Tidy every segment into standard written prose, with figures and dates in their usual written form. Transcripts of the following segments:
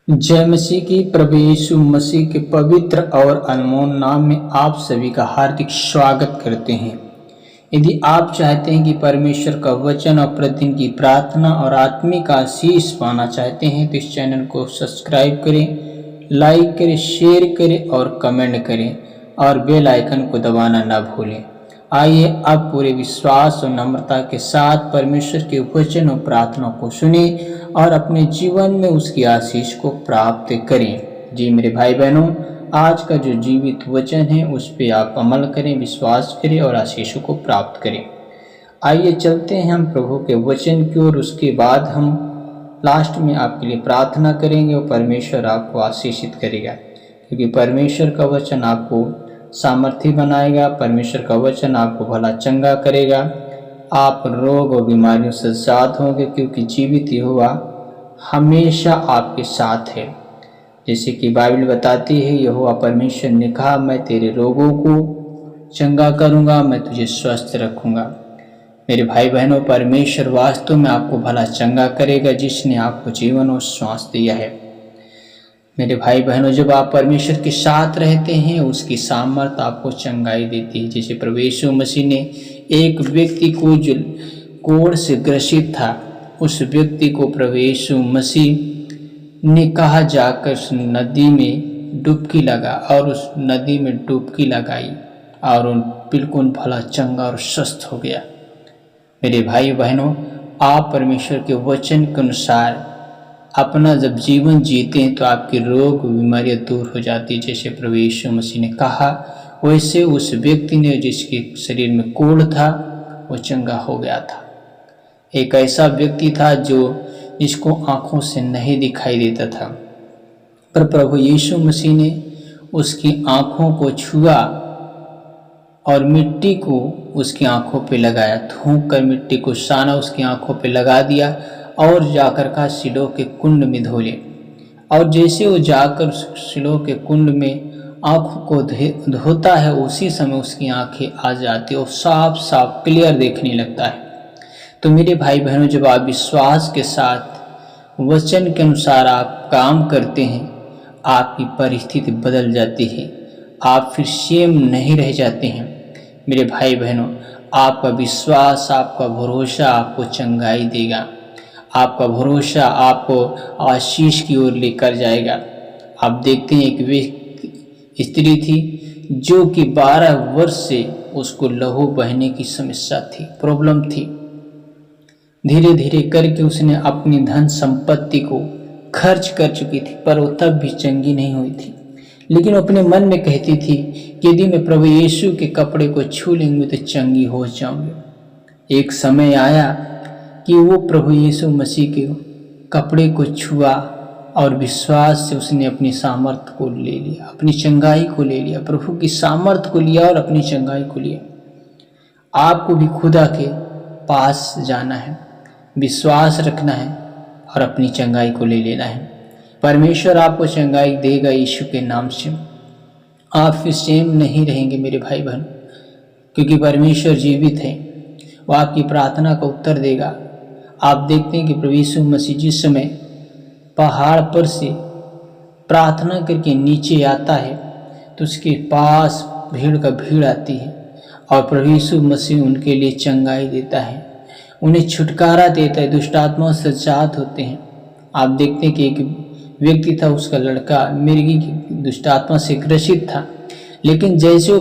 जय मसीह की। प्रभु यीशु मसीह के पवित्र और अनमोल नाम में आप सभी का हार्दिक स्वागत करते हैं। यदि आप चाहते हैं कि परमेश्वर का वचन और प्रतिदिन की प्रार्थना और आत्मिक आशीष पाना चाहते हैं तो इस चैनल को सब्सक्राइब करें, लाइक करें, शेयर करें और कमेंट करें और बेल आइकन को दबाना न भूलें। आइए अब पूरे विश्वास और नम्रता के साथ परमेश्वर के वचन और प्रार्थना को सुने और अपने जीवन में उसकी आशीष को प्राप्त करें। जी मेरे भाई बहनों, आज का जो जीवित वचन है उस पर आप अमल करें, विश्वास करें और आशीषों को प्राप्त करें। आइए चलते हैं हम प्रभु के वचन की ओर। उसके बाद हम लास्ट में आपके लिए प्रार्थना करेंगे और परमेश्वर आपको आशीषित करेगा, क्योंकि परमेश्वर का वचन आपको सामर्थ्य बनाएगा। परमेश्वर का वचन आपको भला चंगा करेगा। आप रोग और बीमारियों से आजाद होंगे, क्योंकि जीवित यहोवा हमेशा आपके साथ है। जैसे कि बाइबल बताती है, यहोवा परमेश्वर ने कहा, मैं तेरे रोगों को चंगा करूंगा, मैं तुझे स्वस्थ रखूंगा। मेरे भाई बहनों, परमेश्वर वास्तव में आपको भला चंगा करेगा, जिसने आपको जीवन और श्वास दिया है। मेरे भाई बहनों, जब आप परमेश्वर के साथ रहते हैं उसकी सामर्थ आपको चंगाई देती है। जैसे प्रभु यीशु मसीह ने एक व्यक्ति को जो कोढ़ से ग्रसित था, उस व्यक्ति को प्रभु यीशु मसीह ने कहा जाकर उस नदी में डुबकी लगा, और उस नदी में डुबकी लगाई और उन बिल्कुल भला चंगा और स्वस्थ हो गया। मेरे भाई बहनों, आप परमेश्वर के वचन के अनुसार अपना जब जीवन जीते हैं तो आपके रोग बीमारियां दूर हो जाती है। जैसे प्रभु यीशु मसीह ने कहा, वैसे उस व्यक्ति ने जिसके शरीर में कोढ़ था वो चंगा हो गया था। एक ऐसा व्यक्ति था जिसको आंखों से नहीं दिखाई देता था, पर प्रभु यीशु मसीह ने उसकी आंखों को छुआ और मिट्टी को उसकी आंखों पे लगाया, थूक कर मिट्टी को साना उसकी आंखों पे लगा दिया और जाकर का सिलों के कुंड में धो ले। और जैसे वो जाकर सिलों के कुंड में आंखों को धोता है, उसी समय उसकी आंखें आ जाती और साफ साफ क्लियर देखने लगता है। तो मेरे भाई बहनों, जब आप विश्वास के साथ वचन के अनुसार आप काम करते हैं, आपकी परिस्थिति बदल जाती है, आप फिर सेम नहीं रह जाते हैं। मेरे भाई बहनों, आपका विश्वास, आपका भरोसा आपको चंगाई देगा। आपका भरोसा आपको आशीष की ओर लेकर जाएगा। आप देखते हैं, एक स्त्री थी जो कि 12 वर्ष से उसको लहू बहने की समस्या थी, प्रॉब्लम थी। धीरे धीरे करके उसने अपनी धन संपत्ति को खर्च कर चुकी थी, पर वो तब भी चंगी नहीं हुई थी। लेकिन वो अपने मन में कहती थी कि यदि मैं प्रभु यीशु के कपड़े को छू लेंगी तो चंगी हो जाऊंगी। एक समय आया कि वो प्रभु यीशु मसीह के कपड़े को छुआ और विश्वास से उसने अपनी सामर्थ को ले लिया, अपनी चंगाई को ले लिया, प्रभु की सामर्थ को लिया और अपनी चंगाई को लिया। आपको भी खुदा के पास जाना है, विश्वास रखना है और अपनी चंगाई को ले लेना है। परमेश्वर आपको चंगाई देगा यीशु के नाम से। आप फिर सेम नहीं रहेंगे मेरे भाई बहन, क्योंकि परमेश्वर जीवित है, वो आपकी प्रार्थना का उत्तर देगा। आप देखते हैं कि प्रभु यीशु मसीह जिस समय पहाड़ पर से प्रार्थना करके नीचे आता है तो उसके पास भीड़ का भीड़ आती है और प्रभु यीशु मसीह उनके लिए चंगाई देता है, उन्हें छुटकारा देता है, दुष्ट आत्माओं से आजाद होते हैं। आप देखते हैं कि एक व्यक्ति था, उसका लड़का मिर्गी की दुष्ट आत्मा से ग्रसित था, लेकिन जैसे वो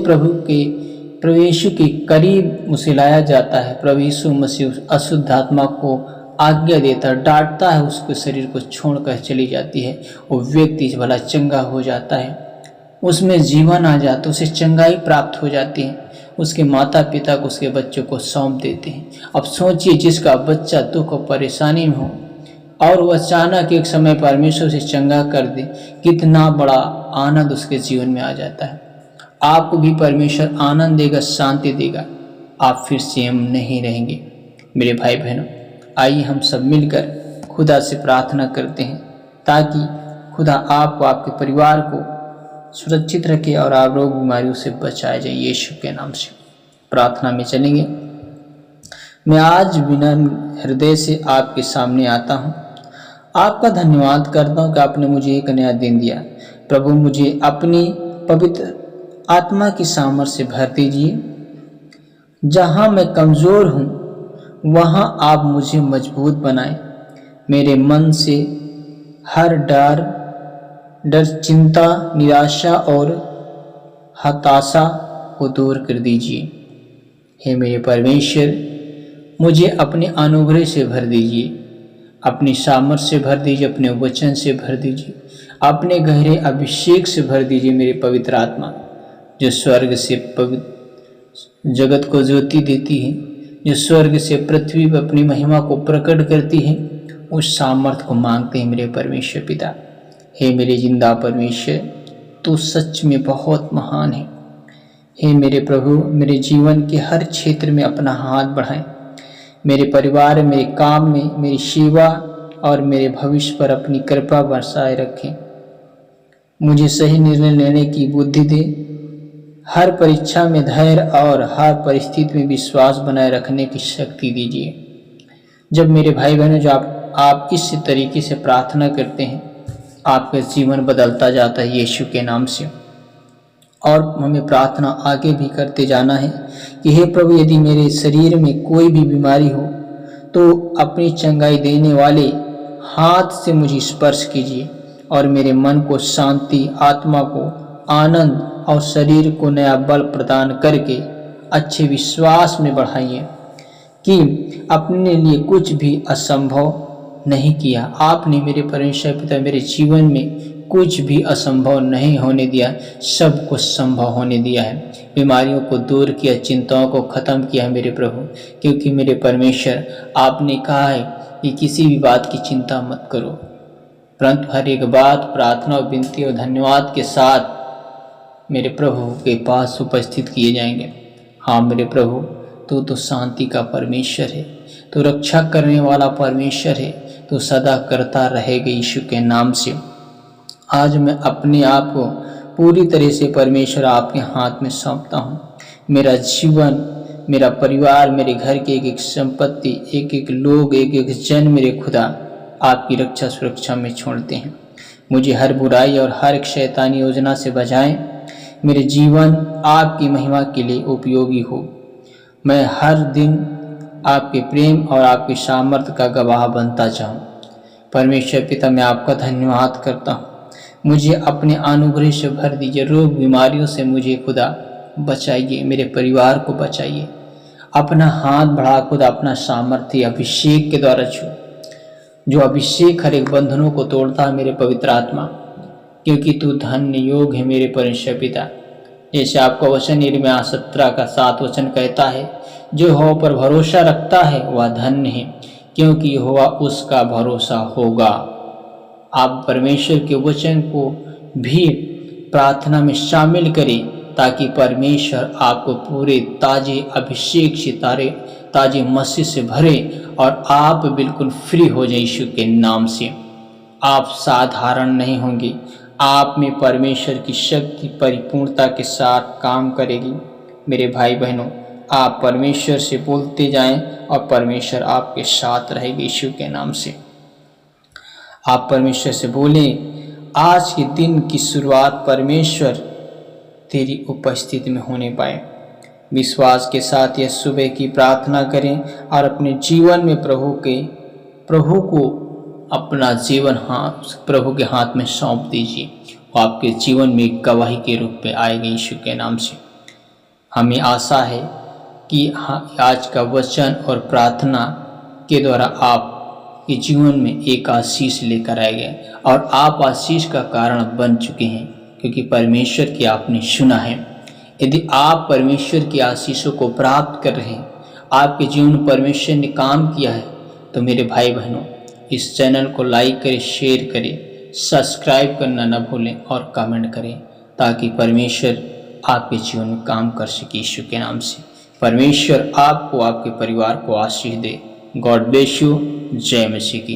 प्रभु यीशु के करीब उसे लाया जाता है, प्रभु यीशु मसीह उस अशुद्ध आत्मा को आज्ञा देता, डांटता है, उसके शरीर को छोड़कर चली जाती है। वो व्यक्ति भला चंगा हो जाता है, उसमें जीवन आ जाता, उसे चंगाई प्राप्त हो जाती है। उसके माता पिता को उसके बच्चों को सौंप देते हैं। अब सोचिए, जिसका बच्चा दुख और परेशानी में हो और वह अचानक एक समय परमेश्वर से चंगा कर दे, कितना बड़ा आनंद उसके जीवन में आ जाता है। आपको भी परमेश्वर आनंद देगा, शांति देगा, आप फिर सेम नहीं रहेंगे। मेरे भाई बहनों, आइए हम सब मिलकर खुदा से प्रार्थना करते हैं ताकि खुदा आपको, आपके परिवार को सुरक्षित रखे और आप रोग बीमारियों से बचाए जाए। यीशु के नाम से प्रार्थना में चलेंगे। मैं आज विनम्र हृदय से आपके सामने आता हूँ। आपका धन्यवाद करता हूँ कि आपने मुझे एक नया दिन दिया। प्रभु मुझे अपनी पवित्र आत्मा की सामर्थ्य से भर दीजिए। जहाँ मैं कमज़ोर हूँ वहाँ आप मुझे मजबूत बनाएं। मेरे मन से हर डर, चिंता, निराशा और हताशा को दूर कर दीजिए। हे मेरे परमेश्वर, मुझे अपने अनुग्रह से भर दीजिए, अपनी सामर्थ्य से भर दीजिए, अपने वचन से भर दीजिए, अपने गहरे अभिषेक से भर दीजिए। मेरे पवित्र आत्मा जो स्वर्ग से पवित्र जगत को ज्योति देती है, जो स्वर्ग से पृथ्वी पर अपनी महिमा को प्रकट करती है, उस सामर्थ्य को मांगते हैं मेरे परमेश्वर पिता। हे मेरे जिंदा परमेश्वर, तू सच में बहुत महान है। हे मेरे प्रभु, मेरे जीवन के हर क्षेत्र में अपना हाथ बढ़ाएं। मेरे परिवार, मेरे काम में, मेरी सेवा और मेरे भविष्य पर अपनी कृपा बरसाए रखें। मुझे सही निर्णय लेने की बुद्धि दे, हर परीक्षा में धैर्य और हर परिस्थिति में विश्वास बनाए रखने की शक्ति दीजिए। जब मेरे भाई बहनों, जो आप इस तरीके से प्रार्थना करते हैं, आपका जीवन बदलता जाता है यीशु के नाम से। और हमें प्रार्थना आगे भी करते जाना है कि हे प्रभु, यदि मेरे शरीर में कोई भी बीमारी हो तो अपनी चंगाई देने वाले हाथ से मुझे स्पर्श कीजिए और मेरे मन को शांति, आत्मा को आनंद और शरीर को नया बल प्रदान करके अच्छे विश्वास में बढ़ाइए कि अपने लिए कुछ भी असंभव नहीं किया। आपने मेरे परमेश्वर पिता मेरे जीवन में कुछ भी असंभव नहीं होने दिया, सब कुछ संभव होने दिया है। बीमारियों को दूर किया, चिंताओं को खत्म किया है मेरे प्रभु, क्योंकि मेरे परमेश्वर आपने कहा है कि किसी भी बात की चिंता मत करो, परंतु हर एक बात प्रार्थना और विनती और धन्यवाद के साथ मेरे प्रभु के पास उपस्थित किए जाएंगे। हाँ मेरे प्रभु, तू तो शांति का परमेश्वर है, तू रक्षा करने वाला परमेश्वर है, तू सदा करता रहेगा यीशु के नाम से। आज मैं अपने आप को पूरी तरह से परमेश्वर आपके हाथ में सौंपता हूँ। मेरा जीवन, मेरा परिवार, मेरे घर की एक एक संपत्ति, एक एक लोग, एक एक जन मेरे खुदा आपकी रक्षा सुरक्षा में छोड़ते हैं। मुझे हर बुराई और हर शैतानी योजना से बचाएं। मेरे जीवन आपकी महिमा के लिए उपयोगी हो। मैं हर दिन आपके प्रेम और आपके सामर्थ्य का गवाह बनता चाहूँ। परमेश्वर पिता, मैं आपका धन्यवाद करता हूँ। मुझे अपने अनुग्रह से भर दीजिए। रोग बीमारियों से मुझे खुदा बचाइए, मेरे परिवार को बचाइए। अपना हाथ बढ़ा खुदा अपना सामर्थ्य अभिषेक के द्वारा छू, जो अभिषेक हर एक बंधनों को तोड़ता है मेरे पवित्र आत्मा, क्योंकि तू धन्य योग है मेरे परमेश्वर पिता। जैसे आपका वचन यिर्मयाह 17:7 वचन कहता है, जो यहोवा पर भरोसा रखता है वह धन्य है, क्योंकि यहोवा उसका भरोसा होगा। आप परमेश्वर के वचन को भी प्रार्थना में शामिल करें ताकि परमेश्वर आपको पूरे ताजे अभिषेक से ताजे मसीह से भरे और आप बिल्कुल फ्री हो जाए यीशु के नाम से। आप साधारण नहीं होंगे, आप में परमेश्वर की शक्ति परिपूर्णता के साथ काम करेगी। मेरे भाई बहनों, आप परमेश्वर से बोलते जाएं और परमेश्वर आपके साथ रहेगी यीशु के नाम से। आप परमेश्वर से बोलें, आज के दिन की शुरुआत परमेश्वर तेरी उपस्थिति में होने पाए। विश्वास के साथ यह सुबह की प्रार्थना करें और अपने जीवन में प्रभु को अपना जीवन प्रभु के हाथ में सौंप दीजिए। वो आपके जीवन में एक गवाही के रूप में आएगा यीशु के नाम से। हमें आशा है कि आज का वचन और प्रार्थना के द्वारा आप के जीवन में एक आशीष लेकर आए गए और आप आशीष का कारण बन चुके हैं, क्योंकि परमेश्वर की आपने सुना है। यदि आप परमेश्वर की आशीषों को प्राप्त कर रहे हैं, आपके जीवन में परमेश्वर ने काम किया है, तो मेरे भाई बहनों, इस चैनल को लाइक करें, शेयर करें, सब्सक्राइब करना न भूलें और कमेंट करें, ताकि परमेश्वर आपके जीवन में काम कर सके यीशु के नाम से। परमेश्वर आपको, आपके परिवार को आशीष दे। God bless you. जय मसीह की।